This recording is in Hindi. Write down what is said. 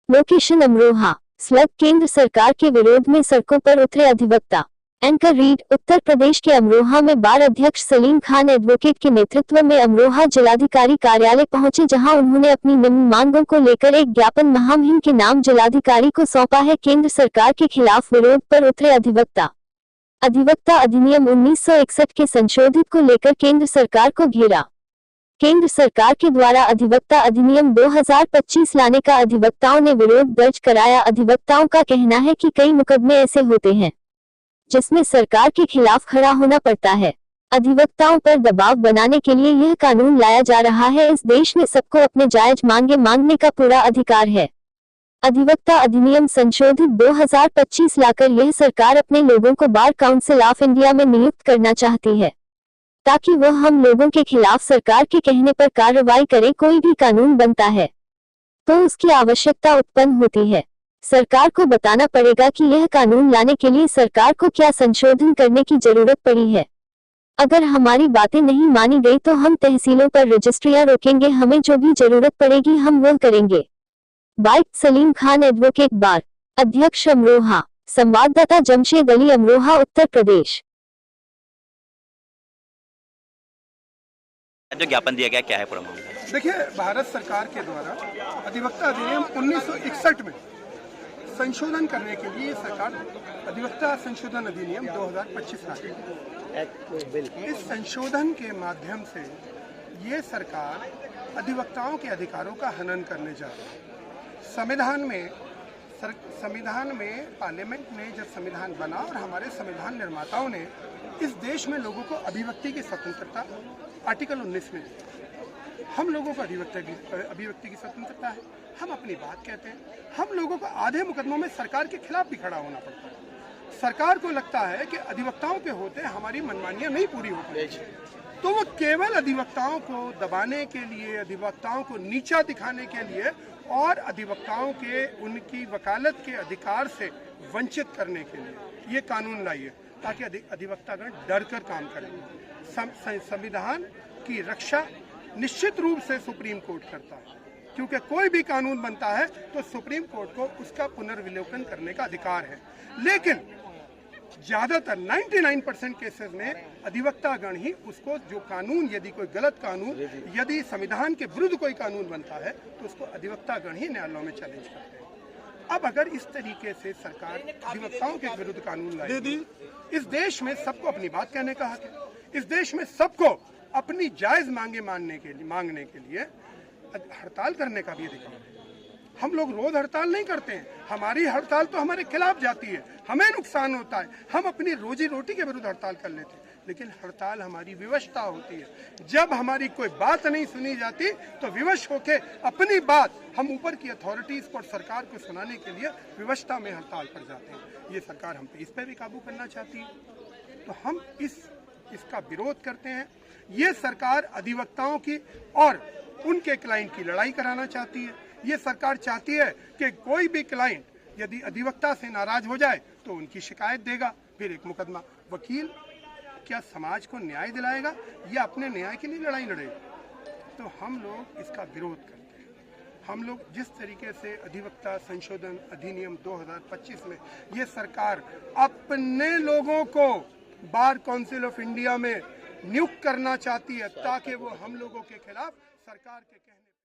लोकेशन अमरोहा। स्लग केंद्र सरकार के विरोध में सड़कों पर उतरे अधिवक्ता। Anchor read. उत्तर प्रदेश के अमरोहा में बार अध्यक्ष सलीम खान एडवोकेट के नेतृत्व में अमरोहा जिलाधिकारी कार्यालय पहुंचे, जहां उन्होंने अपनी निम्न मांगों को लेकर एक ज्ञापन महामहिम के नाम जिलाधिकारी को सौंपा है। केंद्र सरकार के खिलाफ विरोध पर उतरे अधिवक्ता। अधिवक्ता अधिनियम 1961 के संशोधित को लेकर केंद्र सरकार को घेरा। केंद्र सरकार के द्वारा अधिवक्ता अधिनियम 2025 लाने का अधिवक्ताओं ने विरोध दर्ज कराया। अधिवक्ताओं का कहना है कि कई मुकदमे ऐसे होते हैं जिसमें सरकार के खिलाफ खड़ा होना पड़ता है। अधिवक्ताओं पर दबाव बनाने के लिए यह कानून लाया जा रहा है। इस देश में सबको अपने जायज मांगे मांगने का पूरा अधिकार है। अधिवक्ता अधिनियम संशोधित 2025 लाकर यह सरकार अपने लोगों को बार काउंसिल ऑफ इंडिया में नियुक्त करना चाहती है, ताकि वह हम लोगों के खिलाफ सरकार के कहने पर कार्रवाई करे। कोई भी कानून बनता है तो उसकी आवश्यकता उत्पन्न होती है। सरकार को बताना पड़ेगा कि यह कानून लाने के लिए सरकार को क्या संशोधन करने की जरूरत पड़ी है। अगर हमारी बातें नहीं मानी गई तो हम तहसीलों पर रजिस्ट्रियां रोकेंगे। हमें जो भी जरूरत पड़ेगी हम वह करेंगे। By Salim Khan advocate bar अध्यक्ष अमरोहा। संवाददाता जमशेद अली, अमरोहा, उत्तर प्रदेश। जो ज्ञापन दिया गया क्या है पूरा मामला? देखिए, भारत सरकार के द्वारा अधिवक्ता अधिनियम 1961 में संशोधन करने के लिए सरकार अधिवक्ता संशोधन अधिनियम 2025 लाई है। इस संशोधन के माध्यम से ये सरकार अधिवक्ताओं के अधिकारों का हनन करने जा रही है। संविधान में पार्लियामेंट ने जब संविधान बना और हमारे संविधान निर्माताओं ने इस देश में लोगों को अभिव्यक्ति की स्वतंत्रता आर्टिकल 19 में दी। हम लोगों को अभिव्यक्ति की स्वतंत्रता है, हम अपनी बात कहते हैं। हम लोगों को आधे मुकदमों में सरकार के खिलाफ भी खड़ा होना पड़ता है। सरकार को लगता है कि अधिवक्ताओं के होते हमारी मनमानियां नहीं पूरी हो पाएगी, तो वो केवल अधिवक्ताओं को दबाने के लिए, अधिवक्ताओं को नीचा दिखाने के लिए और अधिवक्ताओं के उनकी वकालत के अधिकार से वंचित करने के लिए ये कानून लाई है, ताकि अधिवक्तागण डर कर काम करें। संविधान की रक्षा निश्चित रूप से सुप्रीम कोर्ट करता है, क्योंकि कोई भी कानून बनता है तो सुप्रीम कोर्ट को उसका पुनर्विलोकन करने का अधिकार है। लेकिन ज्यादातर 99% केसेस में अधिवक्तागण ही उसको, जो कानून, यदि कोई गलत कानून, यदि संविधान के विरुद्ध कोई कानून बनता है तो उसको अधिवक्तागण ही न्यायालयों में चैलेंज करते हैं। अब अगर इस तरीके से सरकार अधिवक्ताओं के विरुद्ध कानून लाएगी, इस देश में सबको अपनी बात कहने का हक है। इस देश में सबको अपनी जायज मांगे मांगने के लिए हड़ताल करने का भी अधिकार है। हम लोग रोज हड़ताल नहीं करते हैं, हमारी हड़ताल तो हमारे खिलाफ जाती है, हमें नुकसान होता है, हम अपनी रोजी रोटी के विरुद्ध हड़ताल कर लेते हैं। लेकिन हड़ताल हमारी विवशता होती है। जब हमारी कोई बात नहीं सुनी जाती तो विवश होकर अपनी बात हम ऊपर की अथॉरिटीज को और सरकार को सुनाने के लिए विवशता में हड़ताल पर जाते हैं। ये सरकार हम पे इस पर भी काबू करना चाहती है, तो हम इसका विरोध करते हैं। ये सरकार अधिवक्ताओं की और उनके क्लाइंट की लड़ाई कराना चाहती है। ये सरकार चाहती है कि कोई भी क्लाइंट यदि अधिवक्ता से नाराज हो जाए तो उनकी शिकायत देगा, फिर एक मुकदमा। वकील क्या समाज को न्याय दिलाएगा या अपने न्याय के लिए लड़ाई लड़ेगा? तो हम लोग इसका विरोध करते हैं। हम लोग जिस तरीके से अधिवक्ता संशोधन अधिनियम 2025 में ये सरकार अपने लोगों को बार काउंसिल ऑफ इंडिया में नियुक्त करना चाहती है, ताकि वो हम लोगों के खिलाफ सरकार के कहने